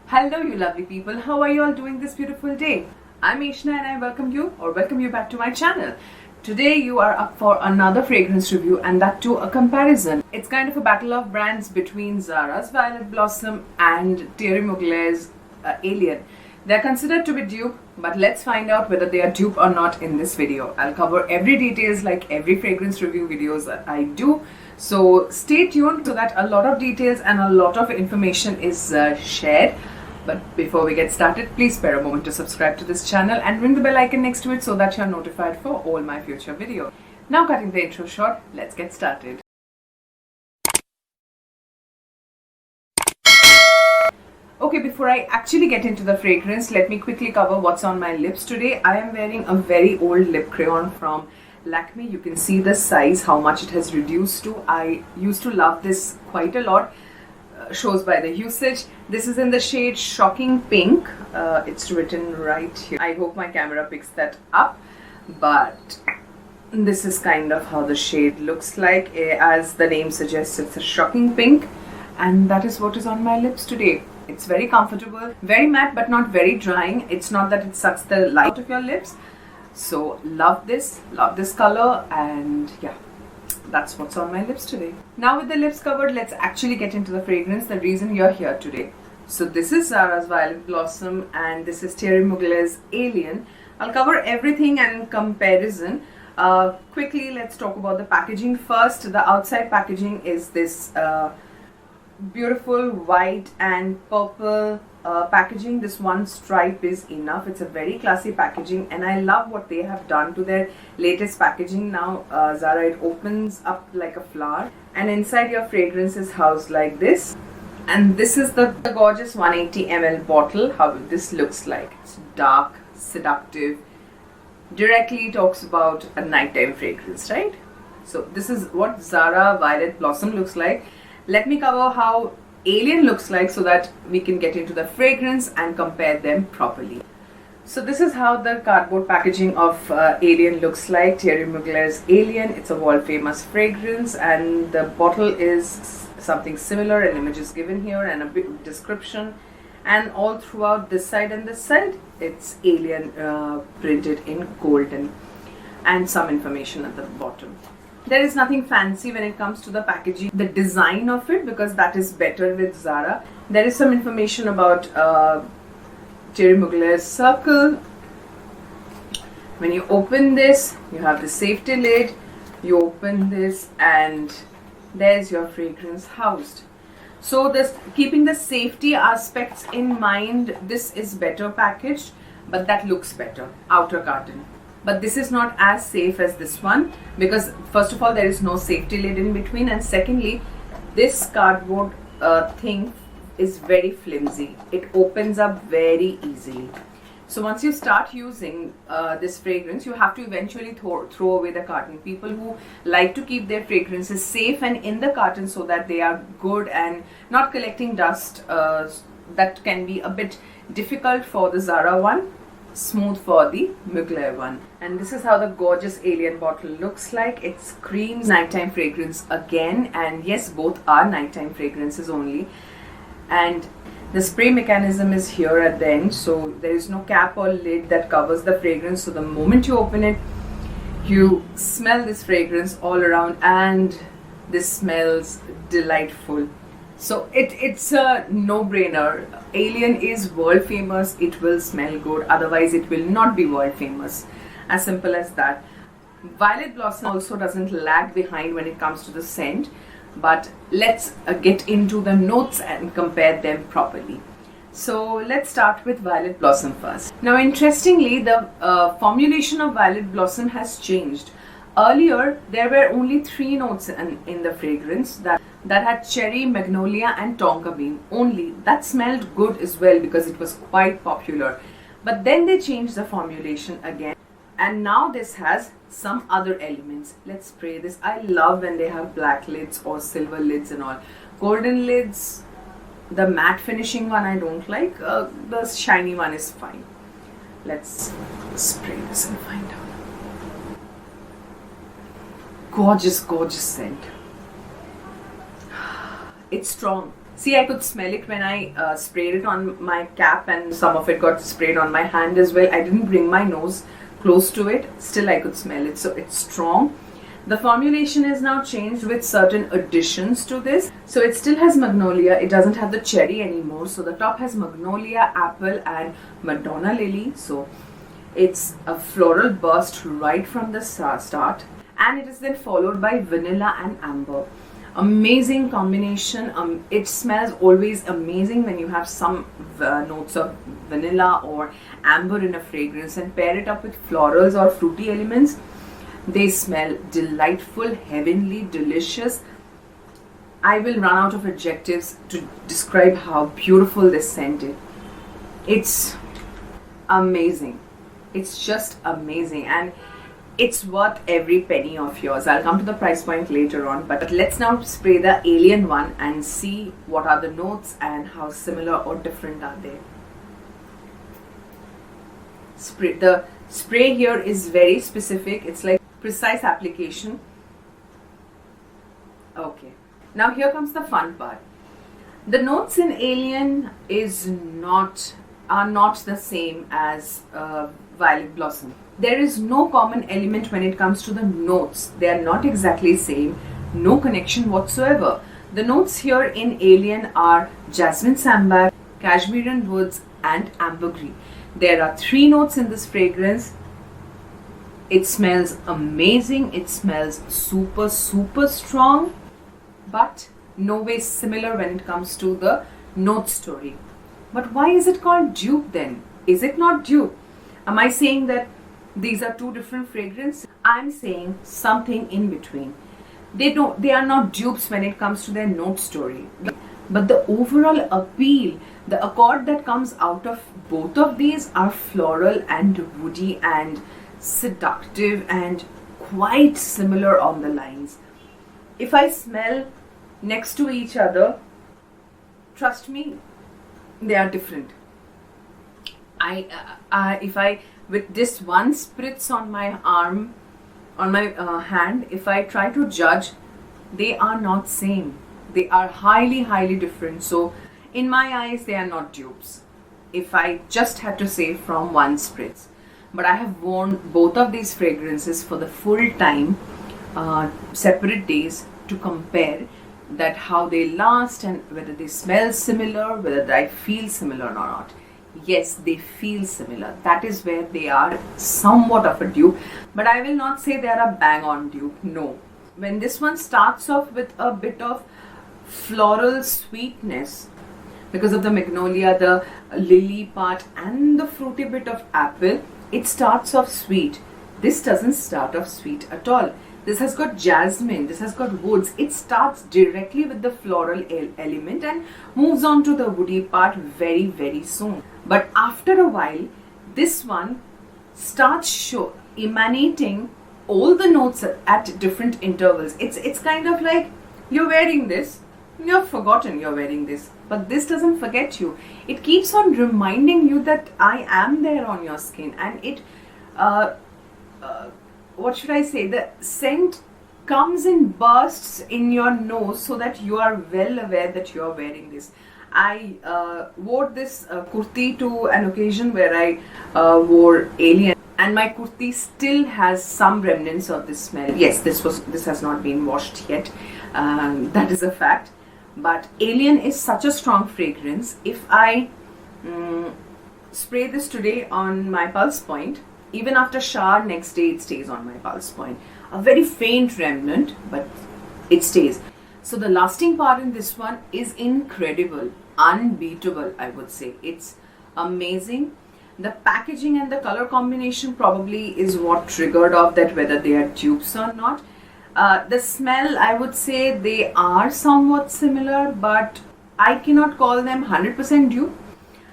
Hello you lovely people, how are you all doing this beautiful day? I'm Eshna and I welcome you back to my channel. Today you are up for another fragrance review, and that too a comparison. It's kind of a battle of brands between Zara's Violet Blossom and Thierry Mugler's Alien. They're considered to be dupe, but let's find out whether they are dupe or not in this video. I'll cover every details like every fragrance review videos that I do. So stay tuned so that a lot of details and a lot of information is shared. But before we get started, please spare a moment to subscribe to this channel and ring the bell icon next to it so that you're notified for all my future videos. Now cutting the intro short, let's get started. Okay, before I actually get into the fragrance, let me quickly cover what's on my lips today. I am wearing a very old lip crayon from Lakme. You can see the size, how much it has reduced to. I used to love this quite a lot. Shows by the usage. This is in the shade Shocking Pink. It's written right here. I hope my camera picks that up, but this is kind of how the shade looks like. As the name suggests, it's a shocking pink, and that is what is on my lips today. It's very comfortable, very matte but not very drying. It's not that it sucks the light out of your lips. So love this color, and yeah, that's what's on my lips today. Now with the lips covered, let's actually get into the fragrance, the reason you're here today. So this is Zara's Violet Blossom and this is Thierry Mugler's Alien. I'll cover everything and in comparison. Quickly, let's talk about the packaging first. The outside packaging is this beautiful white and purple packaging. This one stripe is enough. It's a very classy packaging, and I love what they have done to their latest packaging. Now Zara, it opens up like a flower, and inside your fragrance is housed like this. And this is the gorgeous 180 ml bottle. How this looks like. It's dark, seductive, directly talks about a nighttime fragrance, right? So this is what Zara Violet Blossom looks like. Let me cover how Alien looks like so that we can get into the fragrance and compare them properly. So this is how the cardboard packaging of Alien looks like. Thierry Mugler's Alien. It's a world famous fragrance, and the bottle is something similar. An image is given here and a bit description, and all throughout this side and this side it's Alien printed in golden, and some information at the bottom. There is nothing fancy when it comes to the packaging, the design of it, because that is better with Zara. There is some information about Thierry Mugler's circle. When you open this, you have the safety lid. You open this and there's your fragrance housed. So this, keeping the safety aspects in mind, this is better packaged, but that looks better, outer carton. But this is not as safe as this one, because first of all there is no safety lid in between, and secondly this cardboard thing is very flimsy. It opens up very easily. So once you start using this fragrance, you have to eventually throw away the carton. People who like to keep their fragrances safe and in the carton so that they are good and not collecting dust, that can be a bit difficult for the Zara one, smooth for the Mugler one. And this is how the gorgeous Alien bottle looks like. It screams nighttime fragrance again, and yes, both are nighttime fragrances only. And the spray mechanism is here at the end, so there is no cap or lid that covers the fragrance. So the moment you open it, you smell this fragrance all around, and this smells delightful. So it's a no-brainer. Alien is world famous. It will smell good, otherwise it will not be world famous. As simple as that. Violet Blossom also doesn't lag behind when it comes to the scent, but let's get into the notes and compare them properly. So let's start with Violet Blossom first. Now interestingly, the formulation of Violet Blossom has changed. Earlier there were only 3 notes in the fragrance that had cherry, magnolia and tonka bean only. That smelled good as well because it was quite popular. But then they changed the formulation again, and now this has some other elements. Let's spray this. I love when they have black lids or silver lids and all. Golden lids, the matte finishing one I don't like. The shiny one is fine. Let's spray this and find out. Gorgeous, gorgeous scent. It's strong. See, I could smell it when I sprayed it on my cap, and some of it got sprayed on my hand as well. I didn't bring my nose close to it, still I could smell it. So it's strong. The formulation is now changed with certain additions to this. So it still has magnolia, it doesn't have the cherry anymore. So the top has magnolia, apple and Madonna lily. So it's a floral burst right from the start. And it is then followed by vanilla and amber. Amazing combination. It smells always amazing when you have some notes of vanilla or amber in a fragrance and pair it up with florals or fruity elements. They smell delightful, heavenly, delicious. I will run out of adjectives to describe how beautiful this scent is. It's amazing. It's just amazing, and it's worth every penny of yours. I'll come to the price point later on, but let's now spray the Alien one and see what are the notes and how similar or different are they. The spray here is very specific. It's like precise application. Okay, now here comes the fun part. The notes in Alien are not the same as Violet Blossom. There is no common element when it comes to the notes. They are not exactly same, no connection whatsoever. The notes here in Alien are jasmine sambac, Cashmerean woods and ambergris. There are 3 notes in this fragrance. It smells amazing. It smells super strong, but no way similar when it comes to the note story. But why is it called dupe then? Is it not dupe? Am I saying that these are 2 different fragrances? I'm saying something in between. They are not dupes when it comes to their note story. But the overall appeal, the accord that comes out of both of these are floral and woody and seductive and quite similar on the lines. If I smell next to each other, trust me, they are different. If I with this one spritz on my arm, on my hand, if I try to judge, they are not same. They are highly different. So in my eyes, they are not dupes, if I just had to say from one spritz. But I have worn both of these fragrances for the full time, separate days, to compare that how they last and whether they smell similar, whether I feel similar or not. Yes, they feel similar. That is where they are somewhat of a dupe, but I will not say they are a bang on dupe. No. When this one starts off with a bit of floral sweetness because of the magnolia, the lily part and the fruity bit of apple, it starts off sweet. This doesn't start off sweet at all. This has got jasmine, this has got woods. It starts directly with the floral element and moves on to the woody part very soon. But after a while, this one starts emanating all the notes at different intervals. It's kind of like you're wearing this, you've forgotten you're wearing this, but this doesn't forget you. It keeps on reminding you that I am there on your skin, and it what should I say, the scent comes in bursts in your nose so that you are well aware that you are wearing this. I wore this kurti to an occasion where I wore Alien, and my kurti still has some remnants of this smell. Yes, this has not been washed yet, that is a fact. But Alien is such a strong fragrance. If I spray this today on my pulse point, even after shower, next day it stays on my pulse point. A very faint remnant, but it stays. So the lasting part in this one is incredible, unbeatable, I would say. It's amazing. The packaging and the color combination probably is what triggered off that whether they are dupes or not. The smell, I would say they are somewhat similar, but I cannot call them 100% dupe.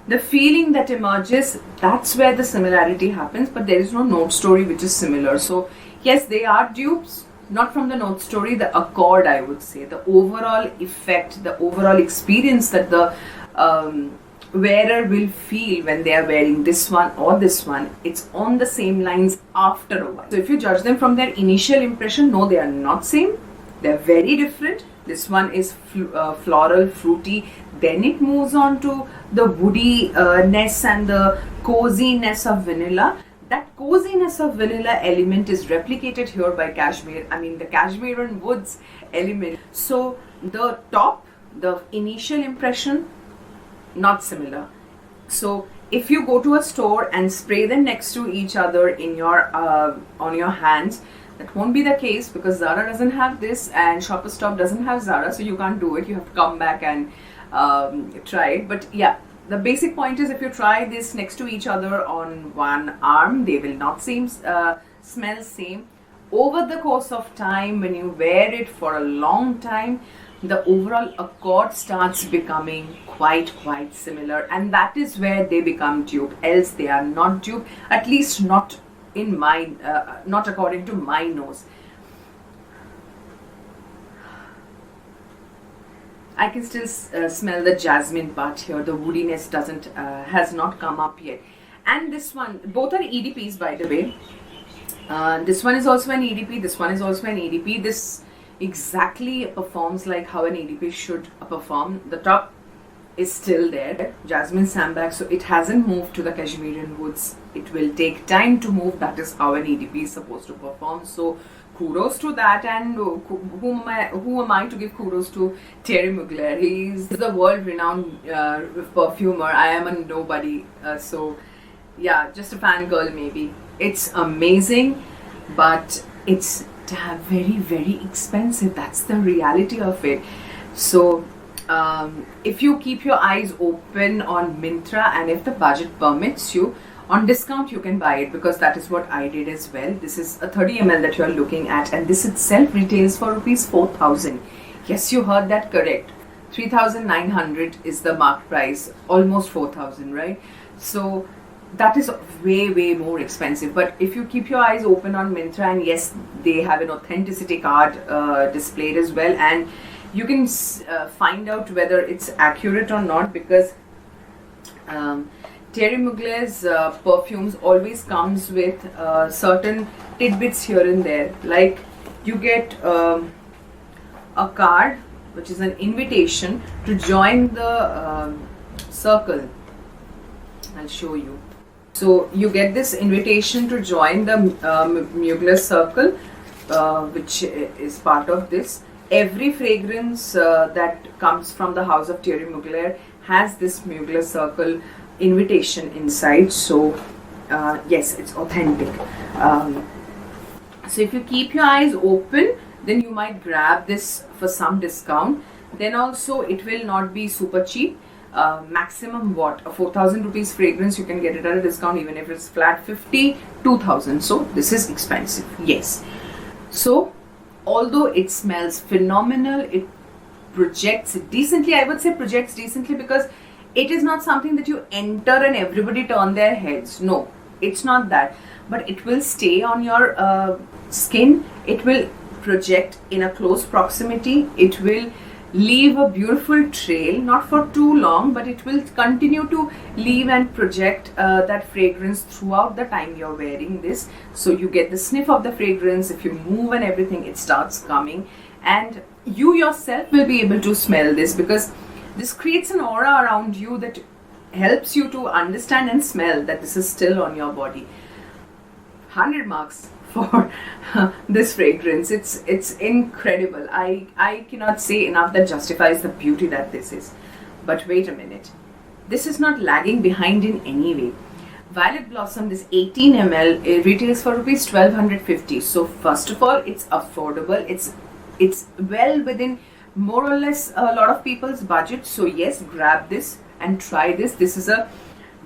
The feeling that emerges, that's where the similarity happens, but there is no note story which is similar. So yes, they are dupes, not from the note story, the accord, I would say, the overall effect, the overall experience that the wearer will feel when they are wearing this one or this one, it's on the same lines after a while. So if you judge them from their initial impression, no, they are not same. They are very different, This one is floral, fruity. Then it moves on to the woody-ness and the coziness of vanilla. That coziness of vanilla element is replicated here by cashmere. I mean the cashmere and woods element. So the top, the initial impression, not similar. So if you go to a store and spray them next to each other in your on your hands, that won't be the case because Zara doesn't have this and Shoppers Stop doesn't have Zara, so you can't do it. You have to come back and try it. But yeah, the basic point is if you try this next to each other on one arm, they will not smell same. Over the course of time, when you wear it for a long time, the overall accord starts becoming quite similar, and that is where they become dupe. Else they are not dupe, at least not in my not according to my nose. I can still smell the jasmine part here. The woodiness has not come up yet. And this one, both are EDPs by the way. This one is also an EDP. This one is also an EDP. This exactly performs like how an EDP should perform. The top is still there, jasmine sandbag, so it hasn't moved to the Kashmirian woods. It will take time to move. That is how an EDP is supposed to perform. So kudos to that. And who am I to give kudos to Thierry Mugler? He's the world-renowned perfumer. I am a nobody. So yeah, just a fangirl maybe. It's amazing, but it's very expensive. That's the reality of it. So if you keep your eyes open on Myntra and if the budget permits you, on discount you can buy it, because that is what I did as well. This is a 30 ml that you are looking at, and this itself retails for rupees 4,000. Yes, you heard that correct. 3,900 is the mark price, almost 4,000, right? So that is way more expensive. But if you keep your eyes open on Myntra, and yes, they have an authenticity card displayed as well, and you can find out whether it's accurate or not, because Thierry Mugler's perfumes always comes with certain tidbits here and there. Like you get a card which is an invitation to join the circle. I'll show you. So you get this invitation to join the Mugler circle, which is part of this. Every fragrance that comes from the house of Thierry Mugler has this Mugler circle invitation inside. So yes, it's authentic. So if you keep your eyes open, then you might grab this for some discount. Then also it will not be super cheap. Maximum what, a 4,000 rupees fragrance you can get it at a discount, even if it's flat 50, 2,000. So this is expensive, yes. So although it smells phenomenal, it projects decently. I would say projects decently because it is not something that you enter and everybody turn their heads. No, it's not that. But it will stay on your skin. It will project in a close proximity. It will leave a beautiful trail, not for too long, but it will continue to leave and project that fragrance throughout the time you're wearing this. So you get the sniff of the fragrance. If you move and everything, it starts coming, and you yourself will be able to smell this, because this creates an aura around you that helps you to understand and smell that this is still on your body. 100 marks for this fragrance. It's incredible. I cannot say enough that justifies the beauty that this is. But wait a minute, this is not lagging behind in any way. Violet Blossom, this 18 ml, it retails for rupees 1,250. So first of all, it's affordable. It's well within more or less a lot of people's budget. So yes, grab this and try this. This is a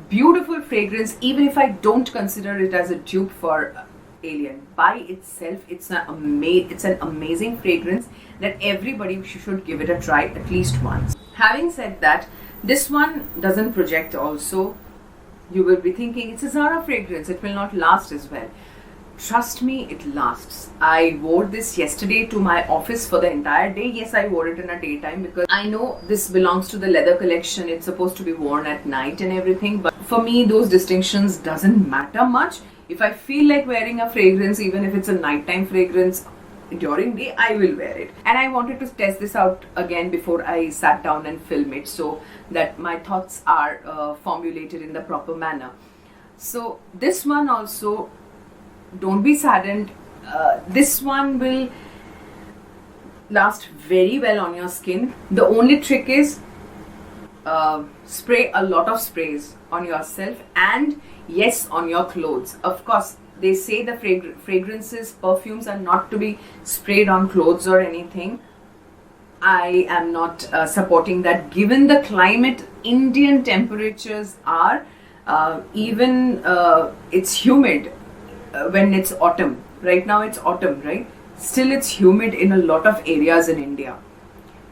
beautiful fragrance, even if I don't consider it as a dupe for Alien. By itself, it's an amazing fragrance that everybody should give it a try at least once. Having said that, this one doesn't project also. You will be thinking it's a Zara fragrance, it will not last as well. Trust me, it lasts. I wore this yesterday to my office for the entire day. Yes, I wore it in a daytime because I know this belongs to the leather collection. It's supposed to be worn at night and everything. But for me, those distinctions doesn't matter much. If I feel like wearing a fragrance, even if it's a nighttime fragrance, during day I will wear it. And I wanted to test this out again before I sat down and film it, so that my thoughts are formulated in the proper manner. So this one also, don't be saddened. This one will last very well on your skin. The only trick is spray a lot of sprays on yourself, and yes, on your clothes. Of course, they say the fragrances, perfumes are not to be sprayed on clothes or anything. I am not supporting that. Given the climate, Indian temperatures are even it's humid when it's autumn. Right now it's autumn, right? Still it's humid in a lot of areas in India.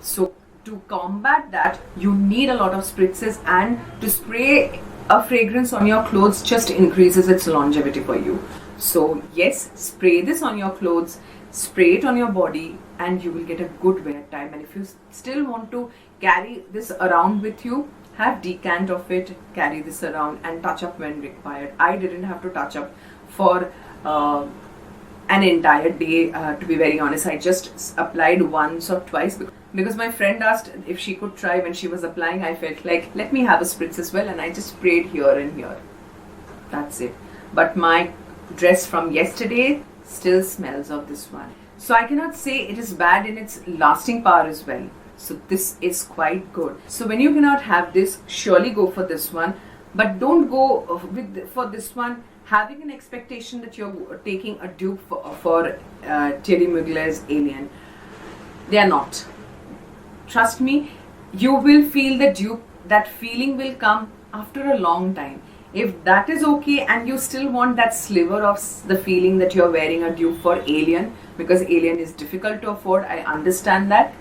So to combat that, you need a lot of spritzes, and to spray a fragrance on your clothes just increases its longevity for you. So yes, spray this on your clothes, spray it on your body, and you will get a good wear time. And if you still want to carry this around with you, have decant of it, carry this around and touch up when required. I didn't have to touch up for an entire day, to be very honest. I just applied once or twice because my friend asked if she could try. When she was applying, I felt like, let me have a spritz as well, and I just sprayed here and here. That's it. But my dress from yesterday still smells of this one. So I cannot say it is bad in its lasting power as well. So this is quite good. So when you cannot have this, surely go for this one. But don't go for this one having an expectation that you're taking a dupe for Thierry Mugler's Alien. They are not. Trust me, you will feel the dupe. That feeling will come after a long time. If that is okay and you still want that sliver of the feeling that you're wearing a dupe for Alien, because Alien is difficult to afford, I understand that,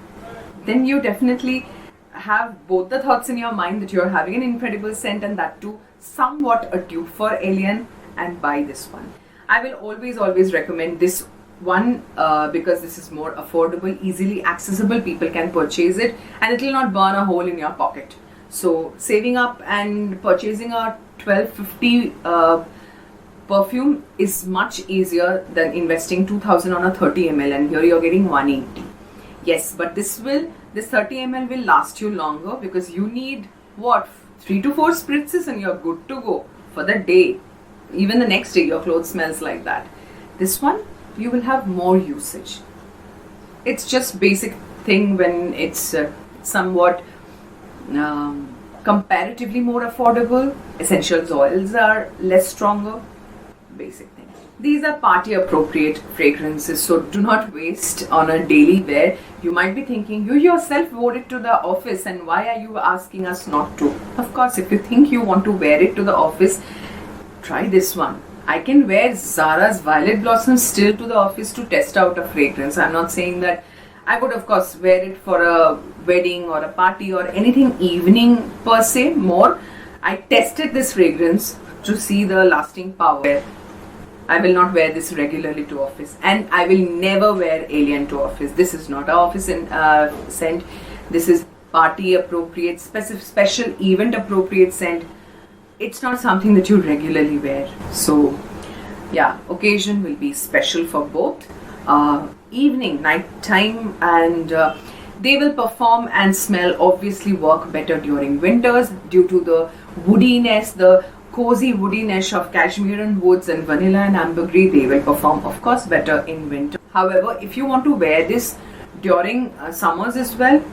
then you definitely have both the thoughts in your mind that you're having an incredible scent and that too somewhat a dupe for Alien, and buy this one. I will always recommend this one because this is more affordable, easily accessible. People can purchase it and it will not burn a hole in your pocket. So saving up and purchasing a 1250 perfume is much easier than investing 2000 on a 30 ml, and here you're getting 180. Yes, but this 30 ml will last you longer, because you need what, 3 to 4 spritzes and you're good to go for the day. Even the next day your clothes smells like that. This one, you will have more usage. It's just basic thing when it's somewhat comparatively more affordable. Essential oils are less stronger. Basic thing. These are party appropriate fragrances, so do not waste on a daily wear. You might be thinking, you yourself wore it to the office and why are you asking us not to? Of course, if you think you want to wear it to the office, try this one. I can wear Zara's Violet Blossom still to the office to test out a fragrance. I'm not saying that I would of course wear it for a wedding or a party or anything evening per se more. I tested this fragrance to see the lasting power. I will not wear this regularly to office, and I will never wear Alien to office. This is not an office scent. This is party appropriate, special event appropriate scent. It's not something that you regularly wear. So yeah, occasion will be special for both. Evening, night time, and they will perform and smell, obviously work better during winters due to the woodiness, the cozy woodiness of Cashmeran woods and vanilla and ambergris. They will perform of course better in winter. However, if you want to wear this during summers as well,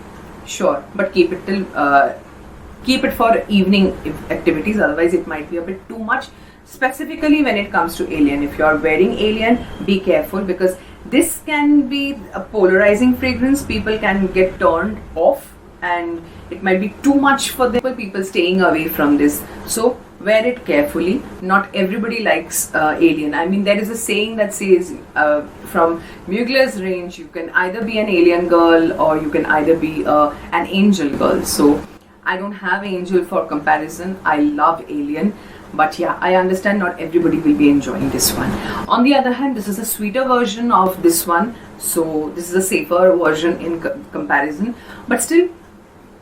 sure, but keep it for evening activities, otherwise it might be a bit too much. Specifically when it comes to Alien, if you are wearing Alien, be careful, because this can be a polarizing fragrance. People can get turned off and it might be too much for the people staying away from this. So wear it carefully. Not everybody likes Alien. I mean, there is a saying that says from Mugler's range, you can either be an Alien girl or you can either be an Angel girl. So I don't have Angel for comparison. I love Alien. But yeah, I understand not everybody will be enjoying this one. On the other hand, this is a sweeter version of this one. So this is a safer version in comparison. But still,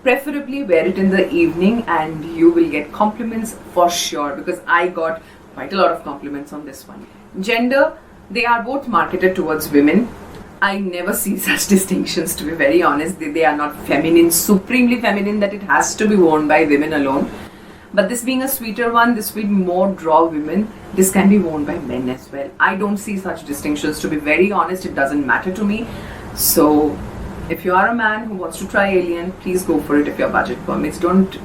preferably wear it in the evening and you will get compliments for sure, because I got quite a lot of compliments on this one. Gender, they are both marketed towards women. I never see such distinctions, to be very honest. They are not feminine, supremely feminine, that it has to be worn by women alone. But this being a sweeter one, this will more draw women. This can be worn by men as well. I don't see such distinctions, to be very honest. It doesn't matter to me. So if you are a man who wants to try Alien, please go for it if your budget permits. Don't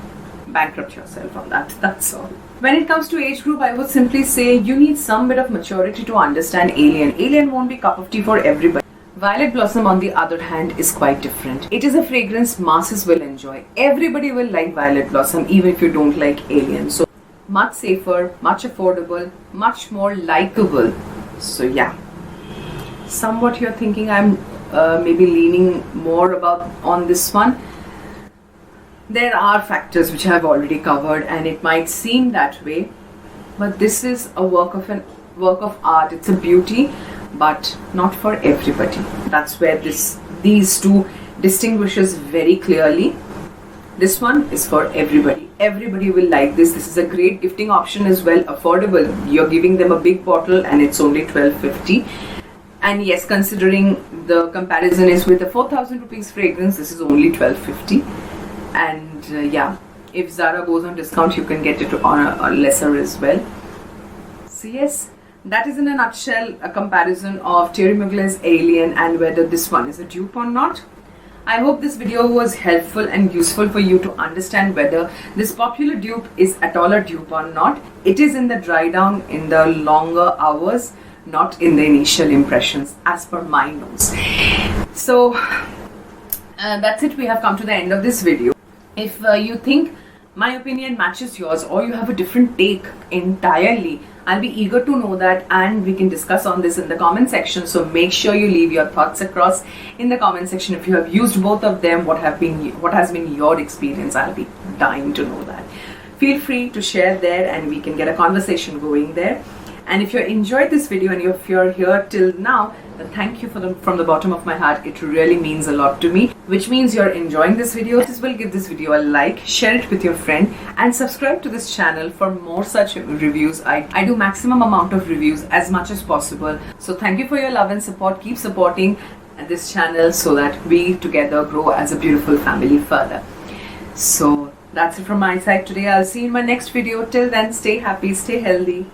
bankrupt yourself on that. That's all. When it comes to age group, I would simply say you need some bit of maturity to understand Alien. Alien won't be cup of tea for everybody. Violet Blossom, on the other hand, is quite different. It is a fragrance masses will enjoy. Everybody will like Violet Blossom, even if you don't like Alien. So much safer, much affordable, much more likable. So yeah, somewhat you're thinking I'm maybe leaning more about on this one. There are factors which I've already covered, and it might seem that way, but this is a work of art. It's a beauty, but not for everybody. That's where these two distinguishes very clearly. This one is for everybody. Everybody will like this. This is a great gifting option as well, affordable. You're giving them a big bottle and it's only $12.50. And yes, considering the comparison is with a 4,000 rupees fragrance, this is only $12.50. And yeah, if Zara goes on discount, you can get it on a lesser as well. So yes, that is in a nutshell a comparison of Thierry Mugler's Alien and whether this one is a dupe or not. I hope this video was helpful and useful for you to understand whether this popular dupe is at all a dupe or not. It is in the dry down, in the longer hours, not in the initial impressions, as per my nose. So that's it. We have come to the end of this video. If you think my opinion matches yours or you have a different take entirely, I'll be eager to know that, and we can discuss on this in the comment section. So make sure you leave your thoughts across in the comment section. If you have used both of them, what has been your experience? I'll be dying to know that. Feel free to share there and we can get a conversation going there. And if you enjoyed this video and if you're here till now, then thank you from the bottom of my heart. It really means a lot to me, which means you're enjoying this video. This will give this video a like, share it with your friend, and subscribe to this channel for more such reviews. I do maximum amount of reviews as much as possible. So thank you for your love and support. Keep supporting this channel so that we together grow as a beautiful family further. So that's it from my side today. I'll see you in my next video. Till then, stay happy, stay healthy.